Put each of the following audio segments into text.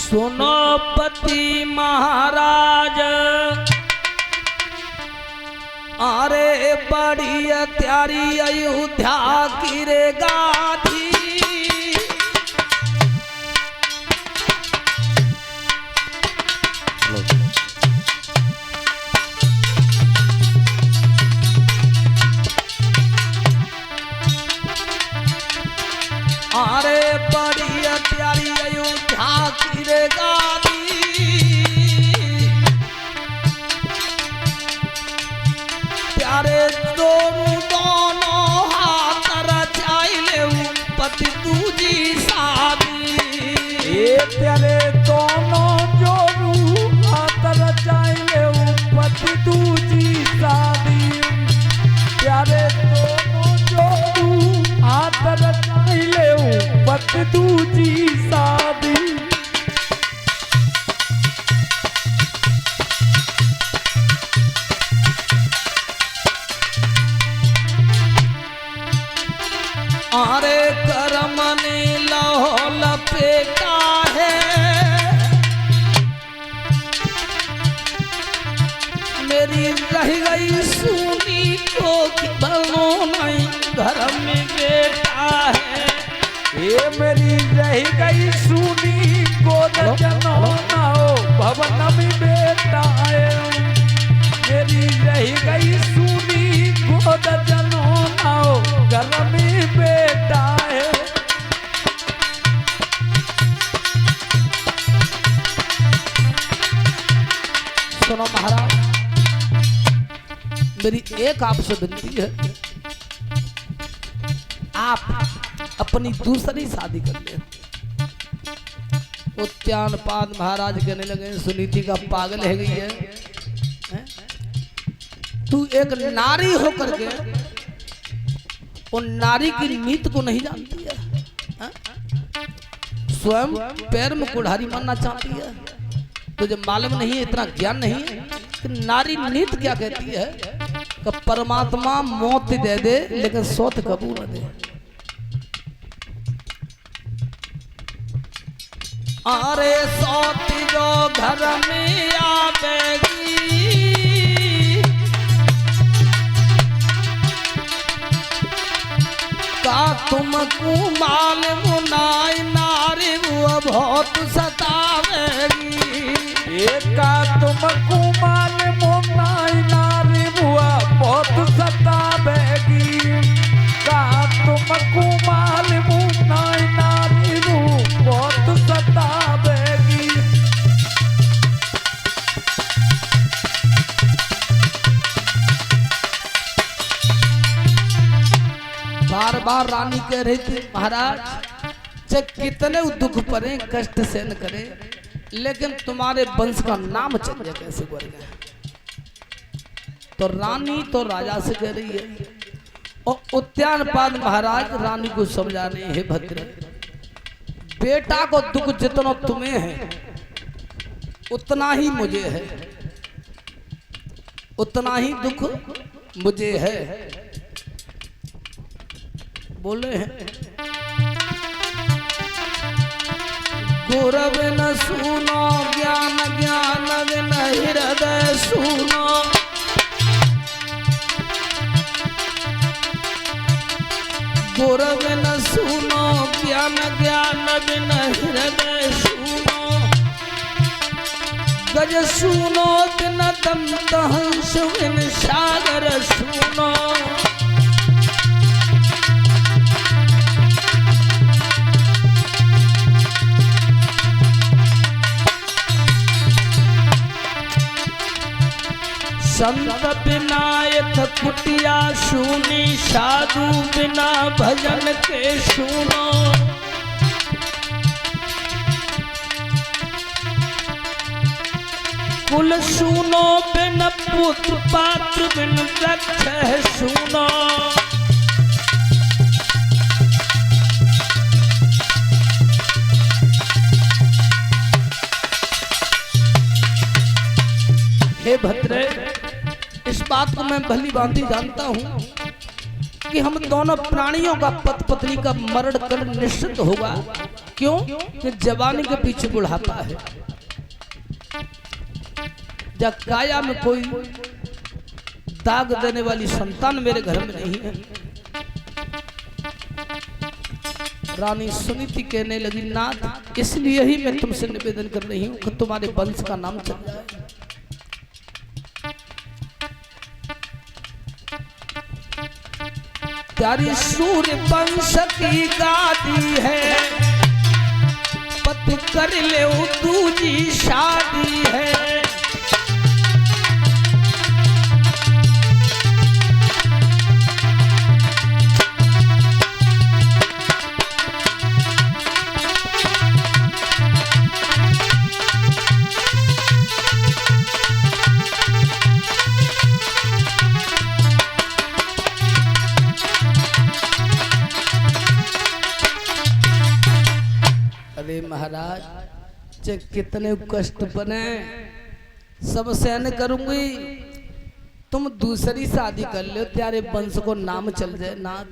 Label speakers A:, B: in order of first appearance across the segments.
A: सुनो पति महाराज, अरे बड़ी त्यारी अयोध्या की रे गाथी। अरे बड़ी प्यारी अयोध्या की रे गादी, प्यारे दोनों हाथ रचाइले पति दूजी शादी।
B: ये प्यारे दोनों जोरू हाथ रचाइले पति दूजी शादी। प्यारे दोनों जोरू हाथ रचाइले पति दूजी शादी।
A: अरे करम ने लहो लपेटा है, मेरी रह गई सुनी को बनो नहीं घर में बेटा है।
B: ये मेरी रह गई सुनी गोद जनोना हो भवन में बेटा है। मेरी रह गई सुनी गोद जनोना हो घर में बेटा है।
A: सुनो महाराज, मेरी एक आपसे विनती है, आप अपनी दूसरी शादी कर ले। उद्यानपाद महाराज कहने लगे सुनीति का पागल है गई है? तू एक नारी होकर के उन नारी की नीति को नहीं जानती है, स्वयं पैर में कुल्हाड़ी मारना चाहती है। तुझे मालूम नहीं है, इतना ज्ञान नहीं है कि नारी नीति क्या कहती है कि परमात्मा मौत दे दे लेकिन सौत कबूल न दे। अरे सौत जो घर में आवेगी, का तुमको मालूम नाई नारी वो बहुत सतावेगी।
B: का तुमको मालूम नाई नारी बुआ बहुत सतावेगी। का तुमको मालूम नाई नारी बुआ बहुत सतावेगी।
A: बार बार रानी कह रही थी महाराज चाहे कितने दुख पड़े कष्ट सहन करे लेकिन तुम्हारे वंश का नाम चल जाए कैसे बढ़ गया। तो रानी तो राजा से कह रही है और उद्यानपाद महाराज रानी को समझा रहे हैं, हे भद्र बेटा को दुख जितना तुम्हें है उतना ही मुझे है, उतना ही दुख मुझे है। बोले हैं गुरव न सुनो ज्ञान ज्ञान बिन हृदय सुनो। गुरव न सुनो ज्ञान ज्ञान बिन हृदय सुनो। गज सुनो बिन दंत हंस बिन सागर सुनो। संत बिना यथ कुटिया सुनी, साधु बिना भजन के सुनो। कुल सुनो बिन पुत्र पात्र बिन वृक्ष है सुनो। हे भद्रे, इस बात को मैं भली भांति जानता हूं कि हम दोनों प्राणियों का पति पत्नी का मरण कर निश्चित होगा। क्यों? कि जवानी के पीछे बुढ़ापा है। जब काया में कोई दाग देने वाली संतान मेरे घर में नहीं है। रानी सुनीति कहने लगी, नाथ इसलिए ही मैं तुमसे निवेदन कर रही हूं कि तुम्हारे वंश का नाम चल जाए। प्यारी सूर्य वंश की गादी है, पति कर ले दूजी शादी है। महाराज चे कितने कष्ट बने, सब सहन करूंगी, तुम दूसरी शादी कर लो, तेरे वंश को नाम चल जाए। नाथ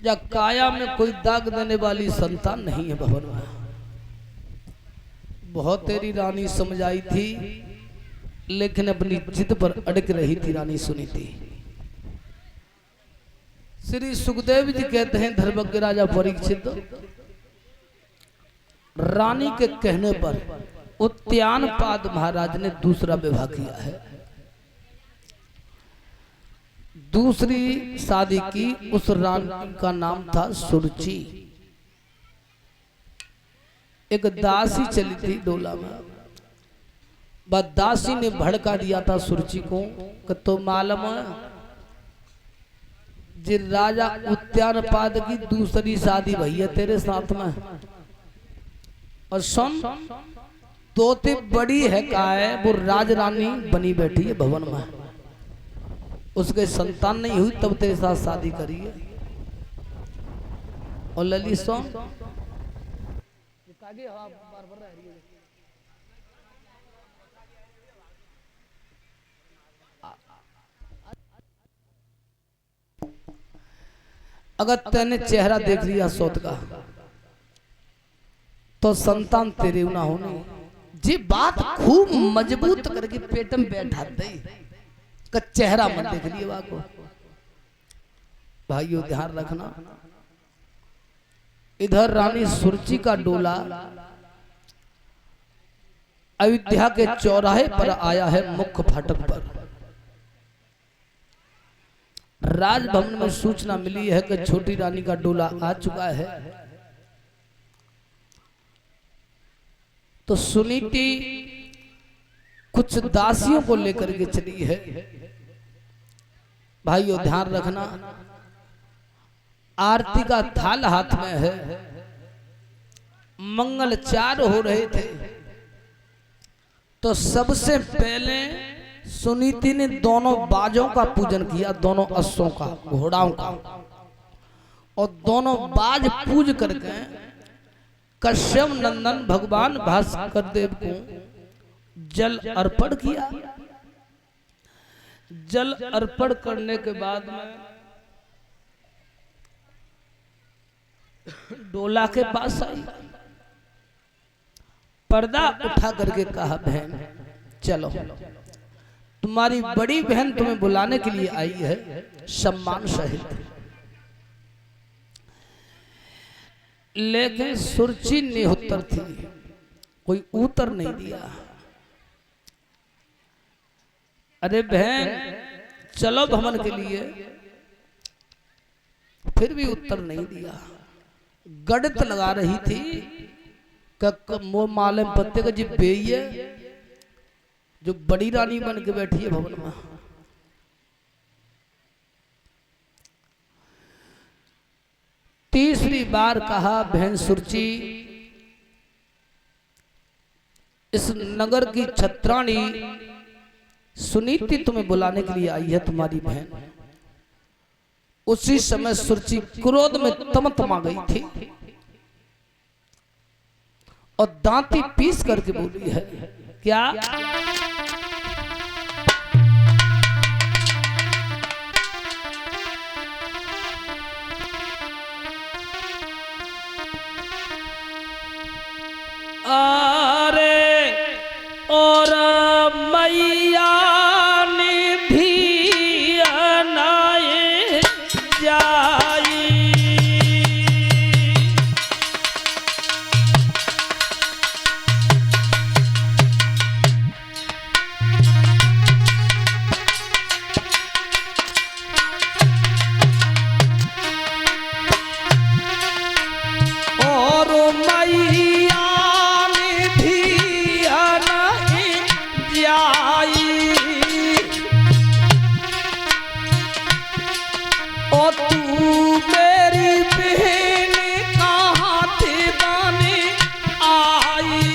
A: या काया में कोई दाग देने वाली संतान नहीं है भवन में। बहुत तेरी रानी समझाई थी, लेकिन अपनी जिद पर अड़क रही थी रानी सुनीति। श्री सुखदेव जी कहते हैं, धर्मज्ञ राजा परीक्षित रानी के कहने पर उद्यानपाद महाराज ने दूसरा विवाह किया है। दूसरी शादी की, उस रानी का नाम था सुरुचि। एक दासी चली थी डोला में, बस दासी ने भड़का दिया था सुरुचि को कि तो मालूम है जी राजा उद्यानपाद की दूसरी शादी भई है तेरे साथ में। और सुन, तोते बड़ी है का है, वो राज रानी बनी बैठी है भवन में, उसके संतान नहीं हुई तब तेरे साथ शादी करी है। और लली सुन, अगर तैने चेहरा देख लिया सौत का तो संतान तेरे ना होने। जी बात खूब मजबूत करके पेट में बैठा दे का चेहरा मत देख लिए वाको। भाइयों ध्यान रखना, इधर रानी सुरुचि का डोला अयोध्या के चौराहे पर आया है, मुख्य फाटक पर। राजभवन में सूचना मिली है कि छोटी रानी का डोला आ चुका है। तो सुनीति कुछ दासियों को लेकर के चली है। भाइयों ध्यान रखना, आरती का थाल हाथ में है, मंगलचार हो रहे थे। तो सबसे पहले सुनीति ने दोनों बाजों का पूजन किया, दोनों अश्वों का, घोड़ाओं का, और दोनों बाज पूज करके कश्यप नंदन भगवान भास्कर देव को जल अर्पण किया। जल अर्पण करने के बाद में डोला के पास आई, पर्दा उठा करके कहा, बहन चलो, तुम्हारी बड़ी बहन तुम्हें बुलाने के लिए आई है सम्मान सहित। लेकिन सुरुचि निहुत्तर थी, कोई उत्तर नहीं दिया। अरे बहन चलो भवन के लिए, फिर भी उत्तर नहीं दिया। गड़त लगा रही थी वो माले पत्ते का जी बेइए जो बड़ी रानी बन के बैठी है भवन में। तीसरी बार कहा, बहन सुरुचि, इस नगर की छत्राणी सुनीति तुम्हें बुलाने के लिए आई है, तुम्हारी बहन। उसी समय सुरुचि क्रोध में तमतमा गई थी और दांती पीस करके बोली है, क्या अरे और मैया ने भी अनाए जाई। और मैया ने भी अनाए जाई। ओ तू मेरी बहन कहाँ थे बने आई।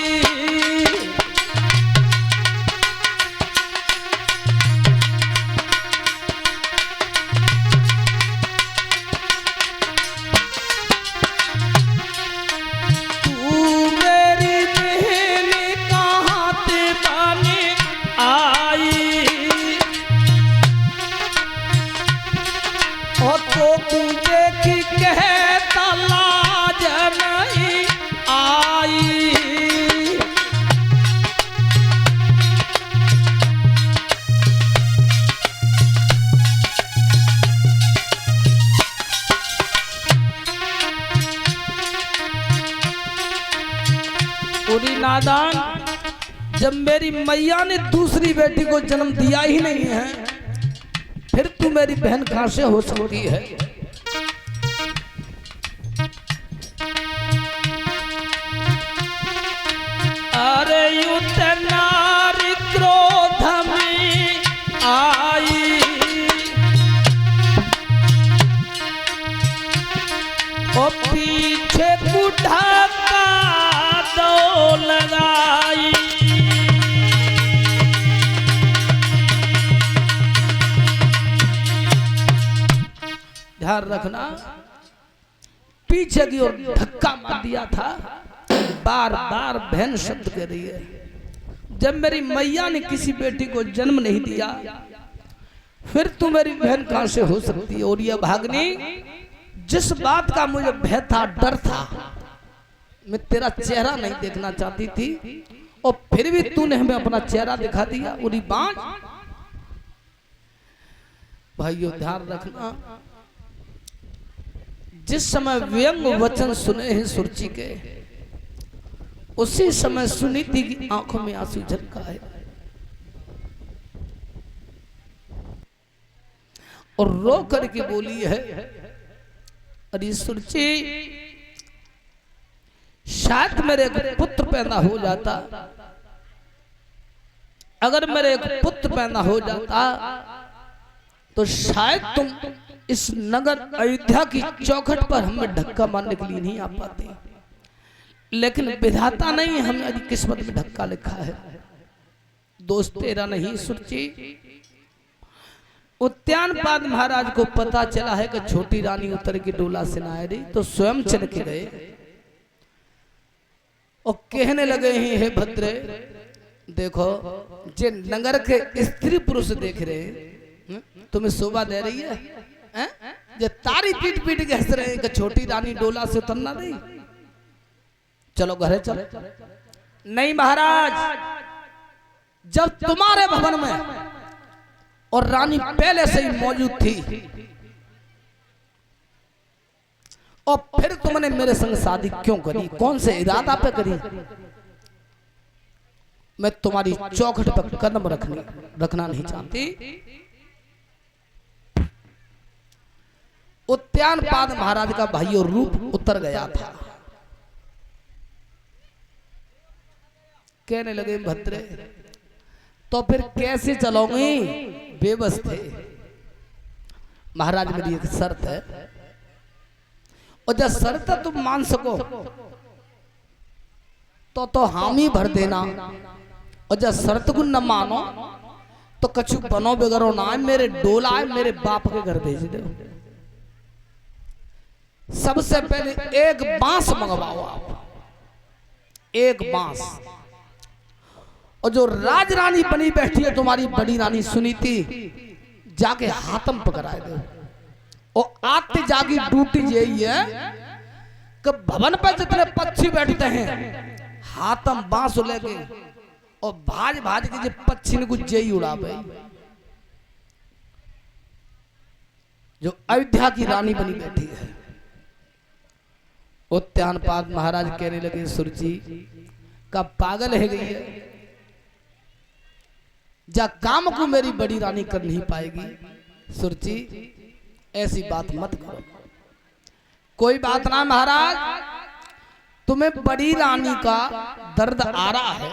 A: तू मेरी बहन कहाँ थे बने आई। ओ तो तू देखी कहता लाज नहीं आई। पूरी नादान, जब मेरी मैया ने दूसरी बेटी को जन्म दिया ही नहीं है, फिर तू मेरी बहन कहां से हो सकती है। अरे युद्ध नारी क्रोध में आई। ओ पीछे बूढ़ा का दो लगाई। ध्यान रखना, पीछे की ओर धक्का मार दिया था। बार बार बहन शब्द कह रही है। जब मेरी मैया ने किसी बेटी को जन्म नहीं दिया, फिर तू मेरी बहन कहां से हो सकती है। और यह भागनी, जिस बात का मुझे भय था, डर था, मैं तेरा चेहरा नहीं देखना चाहती थी, और फिर भी तूने हमें अपना चेहरा दिखा दिया। उरी बात भाइयों ध्यान रखना, जिस समय व्यंग वचन सुने हैं सुरुचि के, उसी समय सुनीति की आंखों में आंसू झलका है। और रो करके बोली है, अरे सुरुचि, शायद मेरे एक पुत्र पैदा हो जाता। अगर मेरे एक पुत्र पैदा हो जाता तो शायद तुम इस नगर अयोध्या की चौखट पर हमें धक्का मारने के लिए नहीं आ पाते। लेकिन विधाता नहीं, हमें अभी किस्मत में धक्का लिखा है। दोस्त तेरा नहीं सुरुचि। उद्यानपाद महाराज को पता चला है कि छोटी रानी उतर की डोला से ना रही, तो स्वयं चल के गए और कहने लगे ही, हे भद्रे, देखो जे नगर के स्त्री पुरुष देख रहे हैं, तुम्हें शोभा दे रही है, जे तारी पीट पीट के हंस रहे हैं कि छोटी रानी डोला से उतरना नहीं, चलो घरे चलो। नहीं महाराज, जब तुम्हारे भवन में और रानी पहले से ही मौजूद थी, और फिर तुमने मेरे संग शादी क्यों करी, कौन से इरादा पे करी। मैं तुम्हारी चौखट पर कदम रखना नहीं चाहती। उद्यानपाद महाराज का भाइयों रूप उतर गया था। कहने लगे, भद्रे तो फिर कैसे चलोगी, बेबस थे। महाराज मेरी एक शर्त है, और जब शर्त तुम मान सको तो हामी भर देना, और जब शर्त को न मानो तो कछु बनो बिगड़ो ना, मेरे डोला है मेरे बाप के घर भेज दो। सबसे पहले एक बांस मंगवाओ आप, एक बांस। और जो राज रानी बनी बैठी है तुम्हारी बड़ी रानी सुनीति, जाके हाथम पकड़ाए दो। और आते जागी ड्यूटी यही है कि भवन पर जितने पक्षी बैठते हैं हाथम बांस लेके और भाज भाज के जे पक्षी को जई उड़ावे, जो अयोध्या की रानी बनी बैठी है। उद्यानपाद महाराज कहने लगे सुरजी का पागल है गई है, जा काम को मेरी बड़ी रानी कर नहीं पाएगी। सुरजी ऐसी बात मत करो। कोई बात ना महाराज, तुम्हें बड़ी रानी का दर्द आ रहा है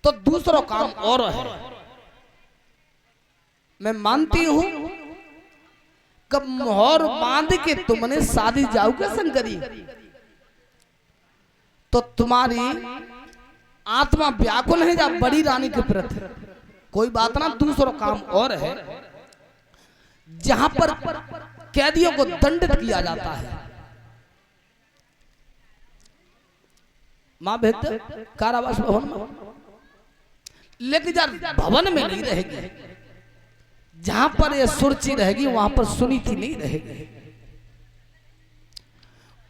A: तो दूसरा काम और है। मैं मानती हूं कब मोहर बांध के तुमने शादी जाऊ के संग करी तो तुम्हारी आत्मा व्याकुल है जा बड़ी रानी के प्रति। कोई बात ना, दूसरा काम और है जहां पर कैदियों को दंडित किया जाता है। मां भेद कारावास भवन में, लेकिन यार भवन में नहीं रहेगी, जहां पर ये सुरची रहेगी वहां पर सुनीति नहीं रहेगी।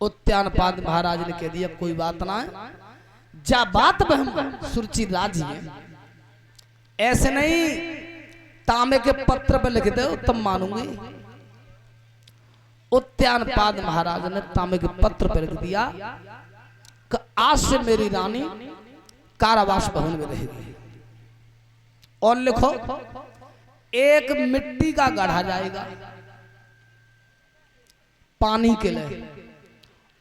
A: उद्यानपाद महाराज ने कह दिया कोई बात ना, जा बात में हम सुरची राजी है, ऐसे नहीं तांबे के पत्र पे लिख दो तब मानूंगी। उद्यानपाद महाराज ने तांबे के पत्र पे लिख दिया कि आज से मेरी रानी कारावास भवन में रहेगी। और लिखो एक मिट्टी का गढ़ा जाएगा पानी के लिए,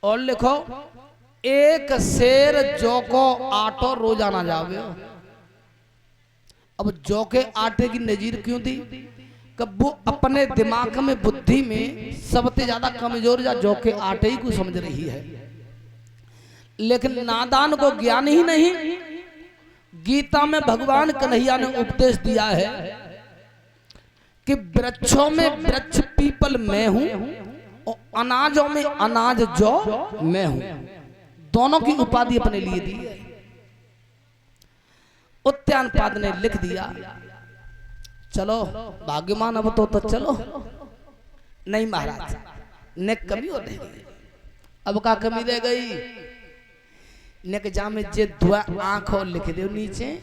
A: और लिखो एक शेर जौ को आटो रोजाना जावे। अब जौ के आटे की नजीर क्यों दी? कब वो अपने दिमाग में बुद्धि में सबसे ज्यादा कमजोर या जौ के आटे ही को समझ रही है, लेकिन नादान को ज्ञान ही नहीं। गीता में भगवान कन्हैया ने उपदेश दिया है कि वृक्षों में वृक्ष पीपल मैं हूं और अनाजों में अनाज जौ मैं हूं। दोनों की उपाधि अपने लिए दी है। उद्यानपाद ने लिख दिया चलो भाग्यमान अब तो चलो। नहीं महाराज, ने कमी हो रही, अब का कमी रह गई? ने के जामे जे धुआ आंख और लिख दे नीचे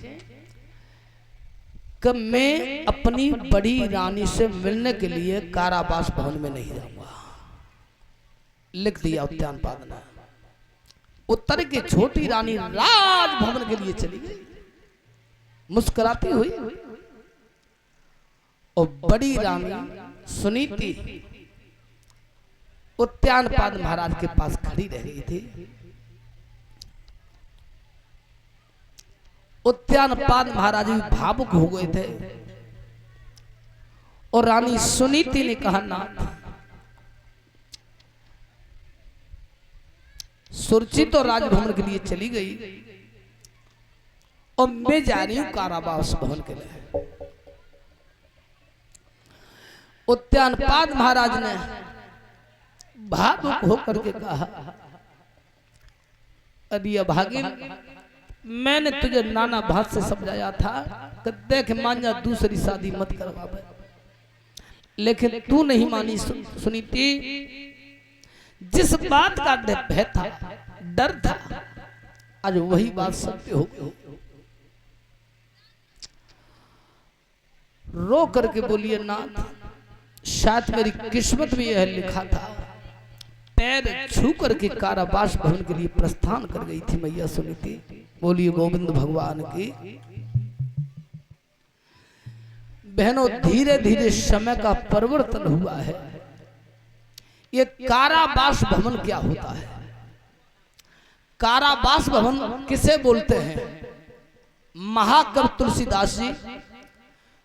A: कि मैं अपनी बड़ी रानी से मिलने के लिए कारावास भवन में नहीं जाऊंगा। लिख दिया उद्यानपाद ने। उत्तर की छोटी रानी राजभवन के लिए चली गई मुस्कुराती हुई, और बड़ी रानी सुनीति उद्यानपाद महाराज के पास खड़ी रह गई थी। उद्यानपाद महाराज भी भावुक हो गए थे, और रानी सुनीति ने कहा नाथ, सुरची तो राजभवन के लिए चली गई और मैं जा रही हूं कारावास भवन के लिए। उद्यानपाद महाराज ने भावुक होकर के कहा, अरे अभागिन, मैंने तुझे नाना भात से समझाया था कि देख मांझा दूसरी शादी मत करवावे, लेकिन तू नहीं मानी सुनीति। जिस बात का भय था, डर था, आज वही बात सत्य हो गई। रो करके बोलिए नाथ, शायद मेरी किस्मत में यह लिखा था। पैर छू करके कारावास भवन के लिए प्रस्थान कर गई थी मैया सुनीति। बोलिए गोविंद भगवान की। बहनों, धीरे धीरे समय का परिवर्तन हुआ है। ये कारावास भवन क्या होता है? कारावास भवन किसे बोलते हैं? महाकवि तुलसीदास जी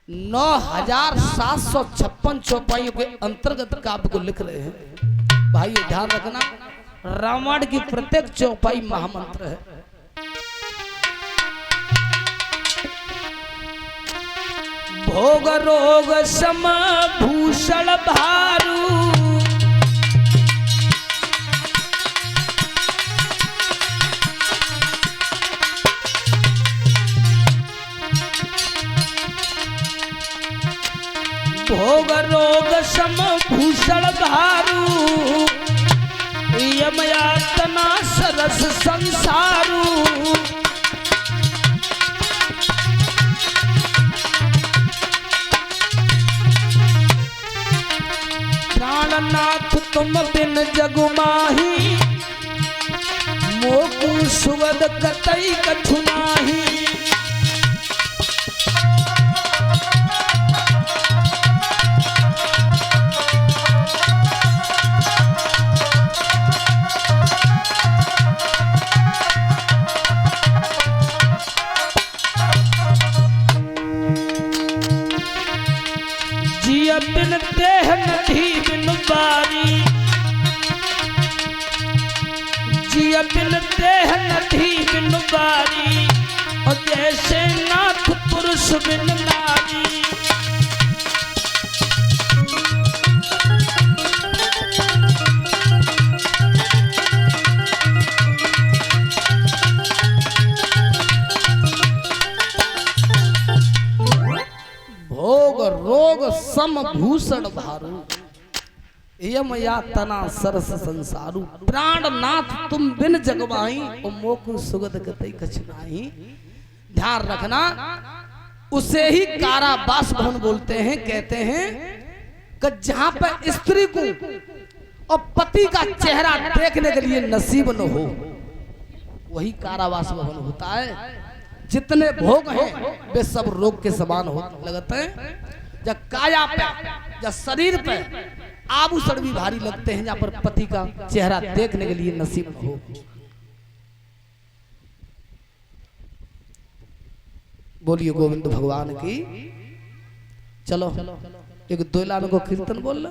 A: 9756 चौपाइयों के अंतर्गत काव्य को लिख रहे हैं। भाई ध्यान रखना, रामायण की प्रत्येक चौपाई महामंत्र है। भोग रोग सम भूषण भारू, भोग रोग सम भूषण भारू, यमयातना सरस संसार। तुम बिन जगमाही मोकु सुगद कतई कछु नाही। जिया बिन देह नधी बिन बारी, जिया बिन देह नधी बिन बारी, और जैसे नाथ पुरुष बिन नारी। भोग रोग सम भूषण भारू, यम या तना सरस संसारू। प्राणनाथ तुम बिन जगवाही, और मोकु सुगद कतई कछु नाही। ध्यान रखना, उसे ही कारावास भवन बोलते हैं। कहते हैं कि जहां पर स्त्री को और पति का चेहरा देखने के लिए नसीब न हो, वही कारावास भवन होता है। जितने भोग हैं वे सब रोग के समान हो लगते हैं। जब काया पे, जब शरीर पे आभूषण भी भारी लगते हैं, जहाँ पर पति का चेहरा देखने के लिए नसीब न हो। बोलिए गोविंद भगवान की। चलो एक 2 लाइन को कीर्तन बोल लो।